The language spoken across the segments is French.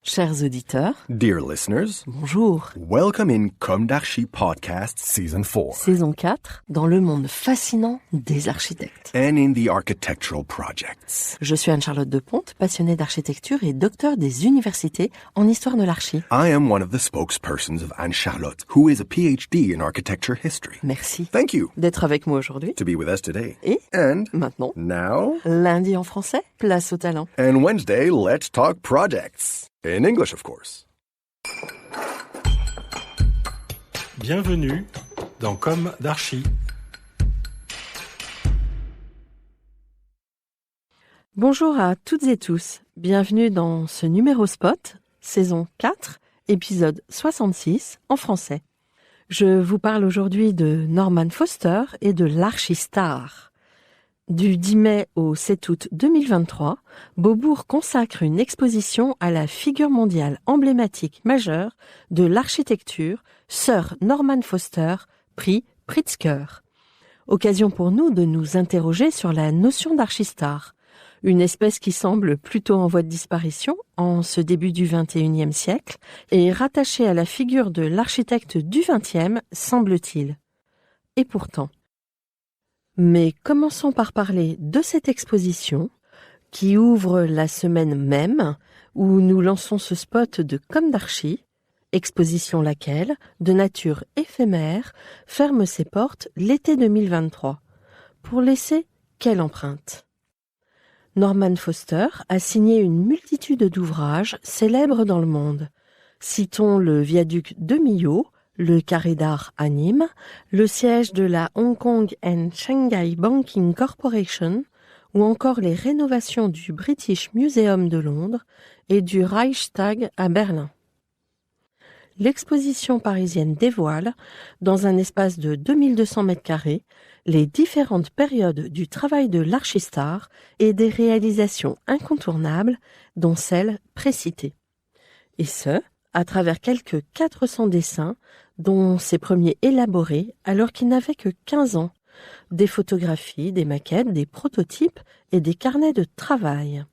Chers auditeurs, Dear listeners, bonjour. welcome in Comme d'Archi Podcast Season 4 Saison 4, dans le monde fascinant des architectes. and in the architectural projects. Je suis Anne-Charlotte Deponte, passionnée d'architecture et docteur des universités en histoire de l'archi. I am one of the spokespersons of Anne-Charlotte, who is a PhD in architecture history. Merci Thank you d'être avec moi aujourd'hui. to be with us today. Et And maintenant, now, lundi en français, place au talent. and Wednesday, let's talk projects. In English, of course. Bienvenue dans Comme d'Archi. Bonjour à toutes et tous, bienvenue dans ce numéro spot, saison 4, épisode 66 en français. Je vous parle aujourd'hui de Norman Foster et de l'Archistar. Du 10 mai au 7 août 2023, Beaubourg consacre une exposition à la figure mondiale emblématique majeure de l'architecture, Sir Norman Foster, prix Pritzker. Occasion pour nous de nous interroger sur la notion d'archistar, une espèce qui semble plutôt en voie de disparition en ce début du XXIe siècle et rattachée à la figure de l'architecte du XXe, semble-t-il. Et pourtant. Mais commençons par parler de cette exposition qui ouvre la semaine même où nous lançons ce spot de Comme d'Archi, exposition laquelle, de nature éphémère, ferme ses portes l'été 2023. Pour laisser quelle empreinte ? Norman Foster a signé une multitude d'ouvrages célèbres dans le monde. Citons le viaduc de Millau, le carré d'art à Nîmes, le siège de la Hong Kong and Shanghai Banking Corporation, ou encore les rénovations du British Museum de Londres et du Reichstag à Berlin. L'exposition parisienne dévoile, dans un espace de 2200 m², les différentes périodes du travail de l'archistar et des réalisations incontournables, dont celle précitée. Et ce, à travers quelques 400 dessins, dont ses premiers élaborés alors qu'il n'avait que 15 ans, des photographies, des maquettes, des prototypes et des carnets de travail.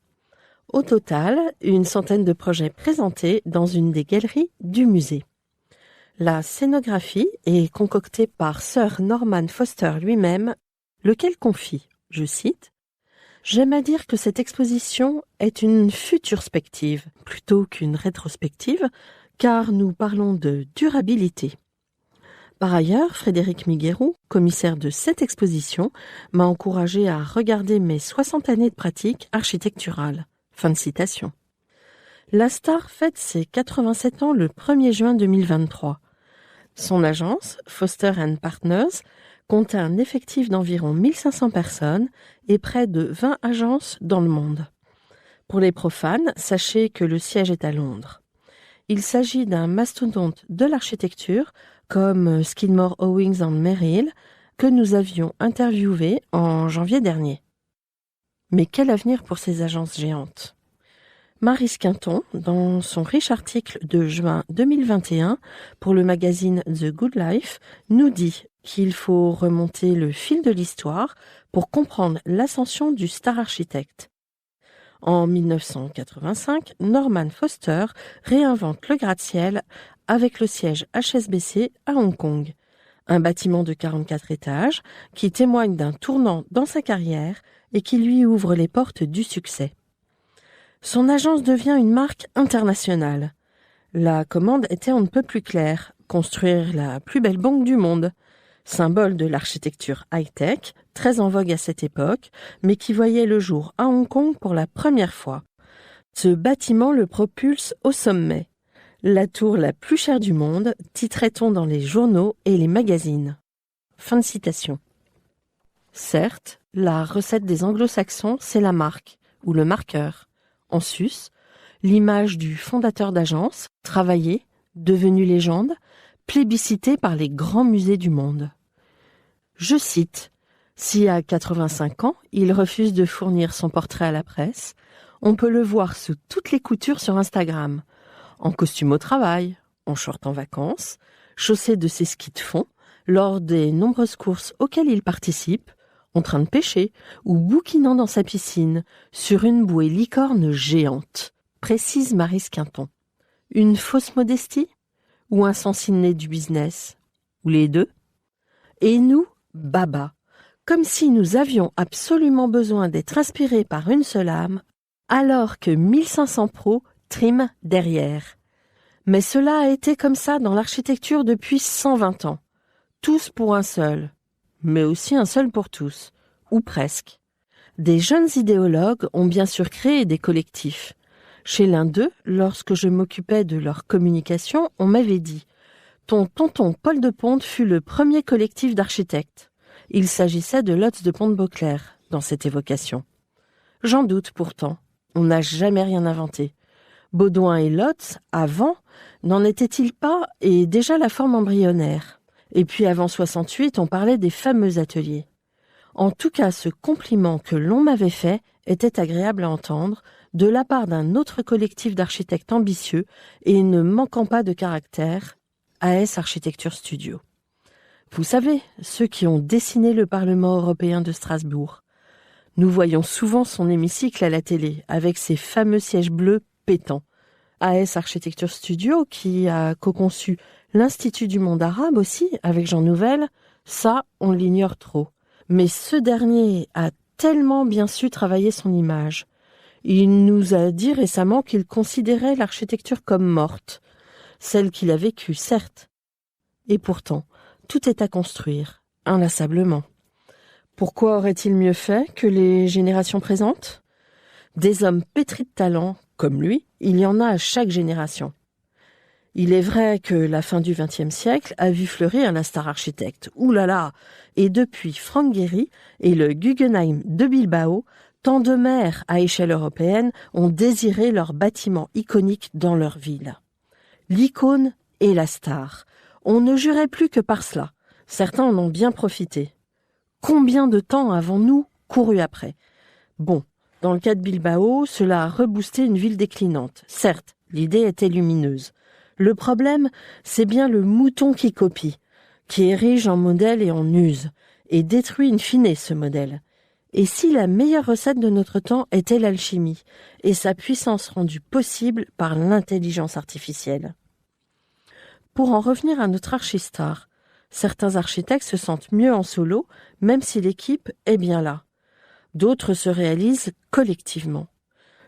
Au total, une centaine de projets présentés dans une des galeries du musée. La scénographie est concoctée par Sir Norman Foster lui-même, lequel confie, je cite, « J'aime à dire que cette exposition est une futurspective plutôt qu'une rétrospective, car nous parlons de durabilité. » Par ailleurs, Frédéric Miguerou, commissaire de cette exposition, m'a encouragé à regarder mes 60 années de pratique architecturale. Fin de citation. La star fête ses 87 ans le 1er juin 2023. Son agence, Foster & Partners, compte un effectif d'environ 1500 personnes et près de 20 agences dans le monde. Pour les profanes, sachez que le siège est à Londres. Il s'agit d'un mastodonte de l'architecture comme Skidmore, Owings & Merrill que nous avions interviewé en janvier dernier. Mais quel avenir pour ces agences géantes ? Maryse Quinton, dans son riche article de juin 2021 pour le magazine The Good Life, nous dit qu'il faut remonter le fil de l'histoire pour comprendre l'ascension du star architecte. En 1985, Norman Foster réinvente le gratte-ciel avec le siège HSBC à Hong Kong, un bâtiment de 44 étages qui témoigne d'un tournant dans sa carrière et qui lui ouvre les portes du succès. Son agence devient une marque internationale. La commande était on ne peut plus claire, construire la plus belle banque du monde, symbole de l'architecture high-tech, très en vogue à cette époque, mais qui voyait le jour à Hong Kong pour la première fois. Ce bâtiment le propulse au sommet. La tour la plus chère du monde, titrait-on dans les journaux et les magazines. Fin de citation. Certes, la recette des anglo-saxons, c'est la marque, ou le marqueur. En sus, l'image du fondateur d'agence, travaillé, devenu légende, plébiscité par les grands musées du monde. Je cite, « Si à 85 ans, il refuse de fournir son portrait à la presse, on peut le voir sous toutes les coutures sur Instagram, en costume au travail, en short en vacances, chaussé de ses skis de fond, lors des nombreuses courses auxquelles il participe, en train de pêcher ou bouquinant dans sa piscine, sur une bouée licorne géante, précise Maryse Quinton. Une fausse modestie? Ou un sens inné du business? Ou les deux? Et nous, baba, comme si nous avions absolument besoin d'être inspirés par une seule âme, alors que 1500 pros triment derrière. Mais cela a été comme ça dans l'architecture depuis 120 ans. Tous pour un seul, mais aussi un seul pour tous, ou presque. Des jeunes idéologues ont bien sûr créé des collectifs. Chez l'un d'eux, lorsque je m'occupais de leur communication, on m'avait dit « Ton tonton Paul de Ponte fut le premier collectif d'architectes ». Il s'agissait de Lotz de Pont-de-Beauclerc dans cette évocation. J'en doute pourtant, on n'a jamais rien inventé. Baudouin et Lotz, avant, n'en étaient-ils pas, et déjà la forme embryonnaire. Et puis avant 68, on parlait des fameux ateliers. En tout cas, ce compliment que l'on m'avait fait était agréable à entendre, de la part d'un autre collectif d'architectes ambitieux et ne manquant pas de caractère, AS Architecture Studio. Vous savez, ceux qui ont dessiné le Parlement européen de Strasbourg. Nous voyons souvent son hémicycle à la télé, avec ses fameux sièges bleus pétants. AS Architecture Studio, qui a co-conçu l'Institut du monde arabe aussi, avec Jean Nouvel, ça, on l'ignore trop. Mais ce dernier a tellement bien su travailler son image. Il nous a dit récemment qu'il considérait l'architecture comme morte. Celle qu'il a vécue, certes. Et pourtant, tout est à construire, inlassablement. Pourquoi aurait-il mieux fait que les générations présentes? Des hommes pétris de talent, comme lui, il y en a à chaque génération. Il est vrai que la fin du XXe siècle a vu fleurir la star architecte. Ouh là là! Et depuis Frank Gehry et le Guggenheim de Bilbao, tant de maires à échelle européenne ont désiré leur bâtiment iconique dans leur ville. L'icône et la star. On ne jurait plus que par cela. Certains en ont bien profité. Combien de temps avons-nous couru après? Bon, dans le cas de Bilbao, cela a reboosté une ville déclinante. Certes, l'idée était lumineuse. Le problème, c'est bien le mouton qui copie, qui érige en modèle et en use, et détruit in fine ce modèle. Et si la meilleure recette de notre temps était l'alchimie, et sa puissance rendue possible par l'intelligence artificielle? Pour en revenir à notre archistar, certains architectes se sentent mieux en solo, même si l'équipe est bien là. D'autres se réalisent collectivement.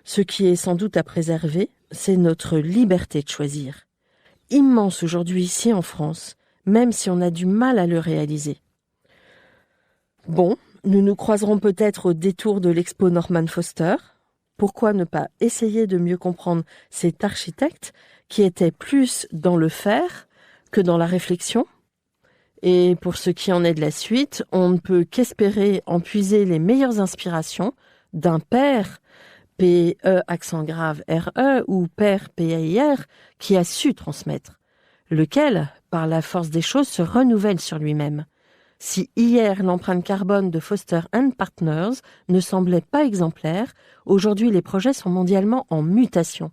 Ce qui est sans doute à préserver, c'est notre liberté de choisir. Immense aujourd'hui ici en France, même si on a du mal à le réaliser. Bon, nous nous croiserons peut-être au détour de l'expo Norman Foster. Pourquoi ne pas essayer de mieux comprendre cet architecte qui était plus dans le faire que dans la réflexion? Et pour ce qui en est de la suite, on ne peut qu'espérer en puiser les meilleures inspirations d'un père, P-E accent grave R-E, ou père P-A-I-R, qui a su transmettre, lequel, par la force des choses, se renouvelle sur lui-même. Si hier l'empreinte carbone de Foster & Partners ne semblait pas exemplaire, aujourd'hui les projets sont mondialement en mutation.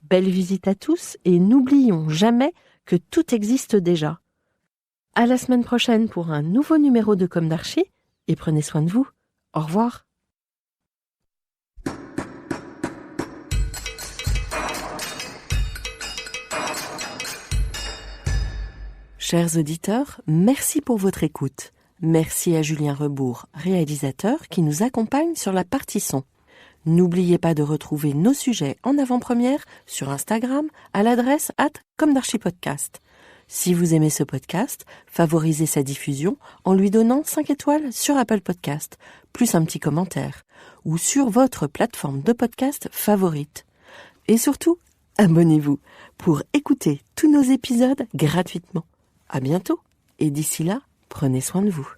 Belle visite à tous et n'oublions jamais que tout existe déjà. À la semaine prochaine pour un nouveau numéro de Comme d'Archi et prenez soin de vous. Au revoir. Chers auditeurs, merci pour votre écoute. Merci à Julien Rebourg, réalisateur, qui nous accompagne sur la partie son. N'oubliez pas de retrouver nos sujets en avant-première sur Instagram à l'adresse @commedarchipodcast. Si vous aimez ce podcast, favorisez sa diffusion en lui donnant 5 étoiles sur Apple Podcast, plus un petit commentaire, ou sur votre plateforme de podcast favorite. Et surtout, abonnez-vous pour écouter tous nos épisodes gratuitement. À bientôt, et d'ici là, prenez soin de vous.